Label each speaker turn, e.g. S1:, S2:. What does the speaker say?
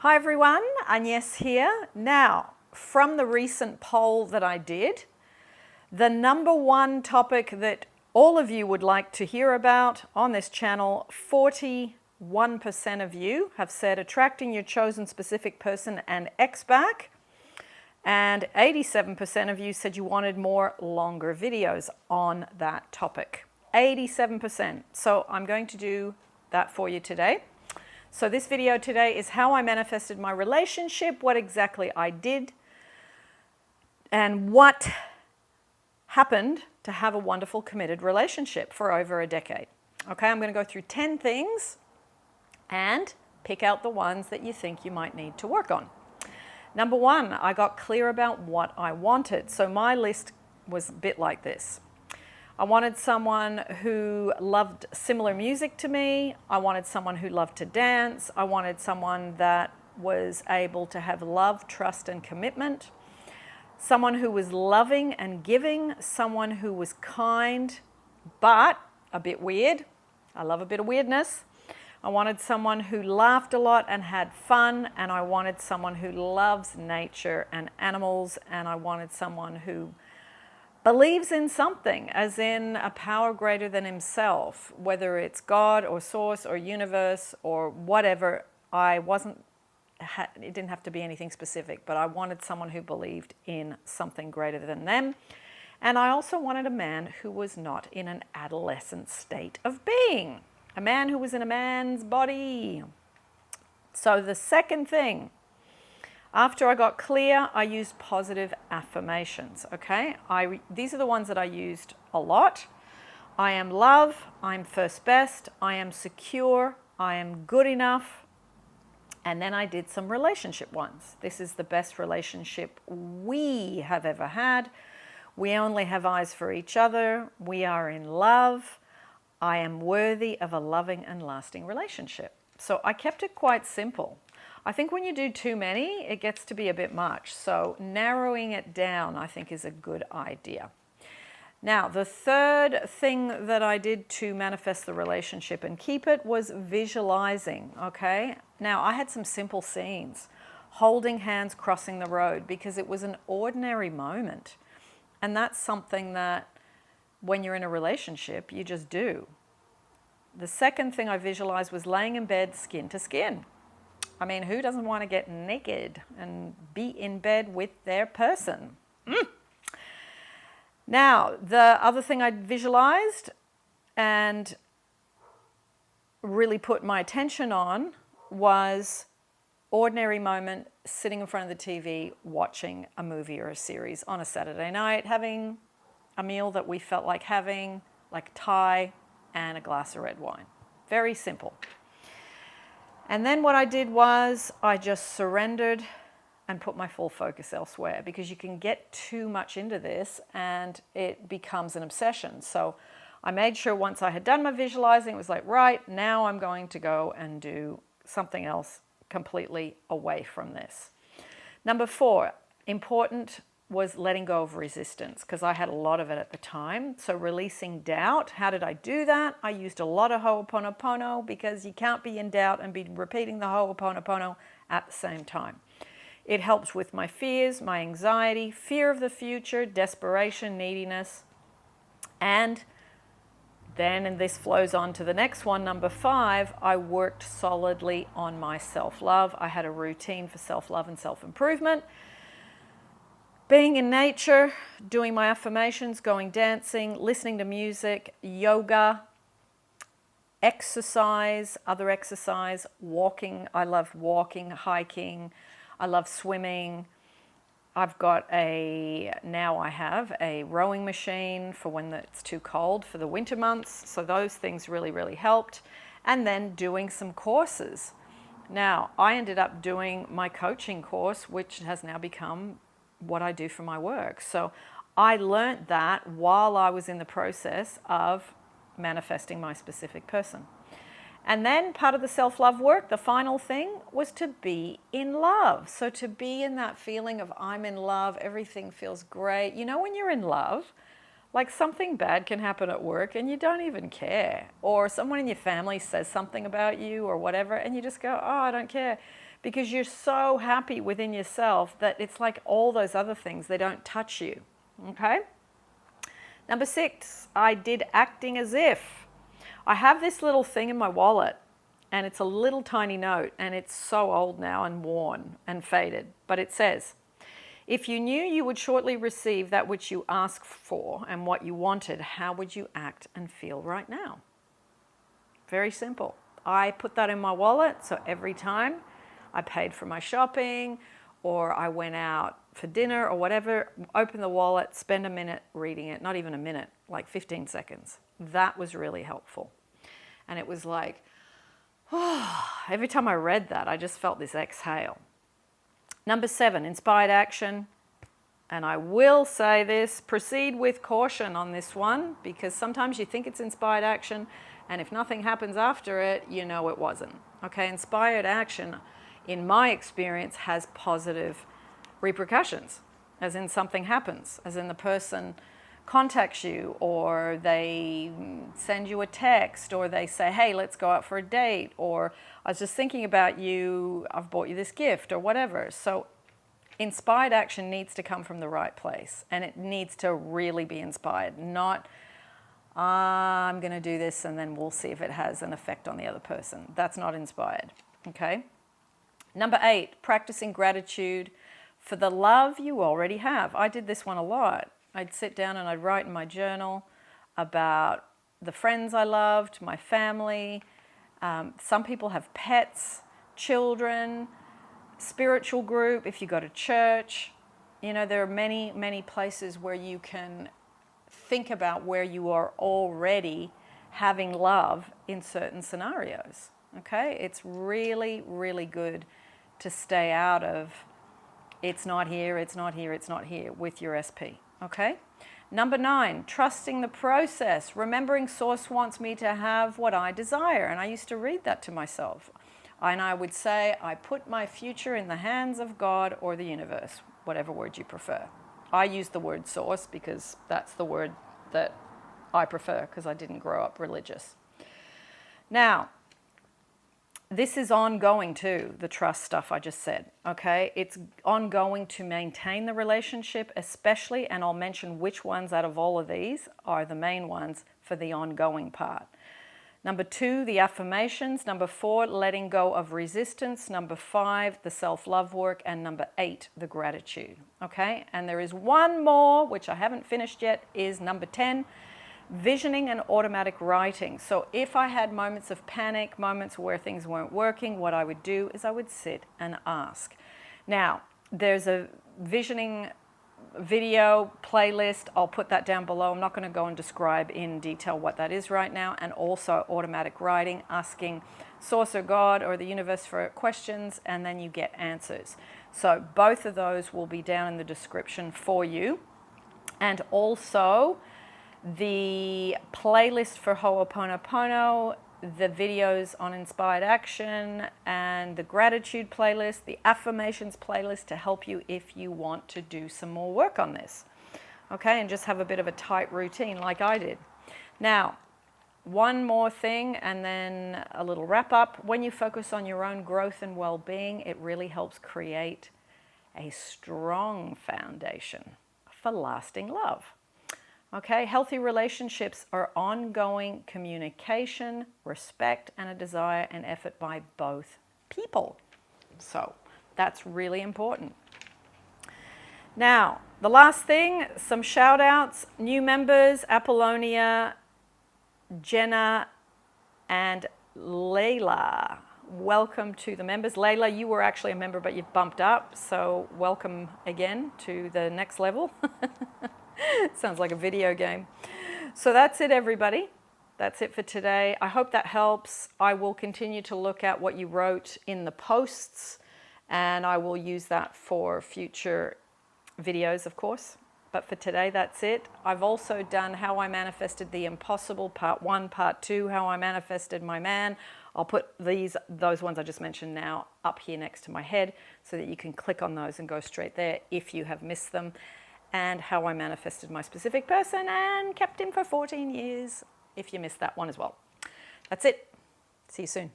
S1: Hi everyone, Agnes here. Now, from the recent poll that I did, the number one topic that all of you would like to hear about on this channel, 41% of you have said attracting your chosen specific person and ex back, and 87% of you said you wanted more longer videos on that topic. 87%. So I'm going to do that for you today. So this video today is how I manifested my relationship, what exactly I did, and what happened to have a wonderful committed relationship for over a decade. Okay, I'm going to go through 10 things and pick out the ones that you think you might need to work on. Number one, I got clear about what I wanted. So my list was a bit like this. I wanted someone who loved similar music to me. I wanted someone who loved to dance. I wanted someone that was able to have love, trust, and commitment. Someone who was loving and giving. Someone who was kind, but a bit weird. I love a bit of weirdness. I wanted someone who laughed a lot and had fun. And I wanted someone who loves nature and animals. And I wanted someone who believes in something, as in a power greater than himself, whether it's God or source or universe or whatever. It didn't have to be anything specific, but I wanted someone who believed in something greater than them. And I also wanted a man who was not in an adolescent state of being, a man who was in a man's body. So the second thing, after I got clear, I used positive affirmations, okay? These are the ones that I used a lot. I am love, I'm first best, I am secure, I am good enough. And then I did some relationship ones. This is the best relationship we have ever had. We only have eyes for each other. We are in love. I am worthy of a loving and lasting relationship. So I kept it quite simple. I think when you do too many, it gets to be a bit much. So narrowing it down, I think, is a good idea. Now, the third thing that I did to manifest the relationship and keep it was visualizing, okay? Now, I had some simple scenes, holding hands, crossing the road, because it was an ordinary moment. And that's something that when you're in a relationship, you just do. The second thing I visualized was laying in bed skin to skin. I mean, who doesn't want to get naked and be in bed with their person? Now, the other thing I visualized and really put my attention on was ordinary moment, sitting in front of the TV, watching a movie or a series on a Saturday night, having a meal that we felt like having, like Thai, and a glass of red wine. Very simple. And then what I did was I just surrendered and put my full focus elsewhere, because you can get too much into this and it becomes an obsession. So I made sure once I had done my visualizing, it was like, right, now I'm going to go and do something else completely away from this. Number 4, important, was letting go of resistance, because I had a lot of it at the time. So releasing doubt. How did I do that? I used a lot of Ho'oponopono, because you can't be in doubt and be repeating the Ho'oponopono at the same time. It helps with my fears, my anxiety, fear of the future, desperation, neediness. And then, and this flows on to the next one, number 5, I worked solidly on my self-love. I had a routine for self-love and self-improvement. Being in nature, doing my affirmations, going dancing, listening to music, yoga, exercise, other exercise, walking. I love walking, hiking. I love swimming. Now I have a rowing machine for when it's too cold for the winter months. So those things really, really helped. And then doing some courses. Now, I ended up doing my coaching course, which has now become what I do for my work. So I learned that while I was in the process of manifesting my specific person. And then part of the self-love work, the final thing, was to be in love. So to be in that feeling of I'm in love, everything feels great. You know, when you're in love, like something bad can happen at work and you don't even care. Or someone in your family says something about you or whatever and you just go, oh, I don't care. because you're so happy within yourself that it's like all those other things, they don't touch you. Okay? Number 6, I did acting as if. I have this little thing in my wallet, and it's a little tiny note, and it's so old now and worn and faded, but it says, if you knew you would shortly receive that which you asked for and what you wanted, how would you act and feel right now? Very simple. I put that in my wallet, so every time I paid for my shopping or I went out for dinner or whatever, open the wallet, spend a minute reading it, not even a minute, like 15 seconds. That was really helpful. And it was like, oh, every time I read that, I just felt this exhale. Number 7, inspired action. And I will say this, proceed with caution on this one, because sometimes you think it's inspired action, and if nothing happens after it, you know it wasn't. Okay, inspired action, in my experience, has positive repercussions, as in something happens, as in the person contacts you, or they send you a text, or they say, hey, let's go out for a date, or I was just thinking about you, I've bought you this gift, or whatever. So inspired action needs to come from the right place, and it needs to really be inspired, not I'm going to do this and then we'll see if it has an effect on the other person. That's not inspired. Okay? Number 8, practicing gratitude for the love you already have. I did this one a lot. I'd sit down and I'd write in my journal about the friends I loved, my family. Some people have pets, children, spiritual group, if you go to church. You know, there are many, many places where you can think about where you are already having love in certain scenarios. Okay? It's really, really good to stay out of it's not here, it's not here, it's not here with your SP. Okay? Number 9, trusting the process. Remembering Source wants me to have what I desire. And I used to read that to myself. And I would say, I put my future in the hands of God or the universe, whatever word you prefer. I use the word source because that's the word that I prefer, because I didn't grow up religious. Now, this is ongoing too, the trust stuff I just said, okay? It's ongoing to maintain the relationship, especially, and I'll mention which ones out of all of these are the main ones for the ongoing part. Number 2, the affirmations. Number 4, letting go of resistance. Number 5, the self-love work. And number 8, the gratitude. Okay? And there is one more, which I haven't finished yet, is number 10, visioning and automatic writing. So if I had moments of panic, moments where things weren't working, what I would do is I would sit and ask. Now, there's a visioning video playlist. I'll put that down below. I'm not going to go and describe in detail what that is right now. And also automatic writing, asking Source or God or the universe for questions, and then you get answers. So both of those will be down in the description for you. And also the playlist for Ho'oponopono, the videos on inspired action, and the gratitude playlist, the affirmations playlist to help you if you want to do some more work on this. Okay, and just have a bit of a tight routine like I did. Now, one more thing and then a little wrap up. When you focus on your own growth and well-being, it really helps create a strong foundation for lasting love. Okay, healthy relationships are ongoing communication, respect, and a desire and effort by both people. So that's really important. Now, the last thing, some shout outs, new members, Apollonia, Jenna, and Layla. Welcome to the members. Layla, you were actually a member, but you've bumped up, so welcome again to the next level. Sounds like a video game. So that's it, everybody. That's it for today. I hope that helps. I will continue to look at what you wrote in the posts, and I will use that for future videos, of course. But for today, that's it. I've also done How I Manifested the Impossible, Part 1, Part 2, How I Manifested My Man. I'll put those ones I just mentioned now up here next to my head so that you can click on those and go straight there if you have missed them. And How I Manifested My Specific Person and Kept Him for 14 years, if you missed that one as well. That's it. See you soon.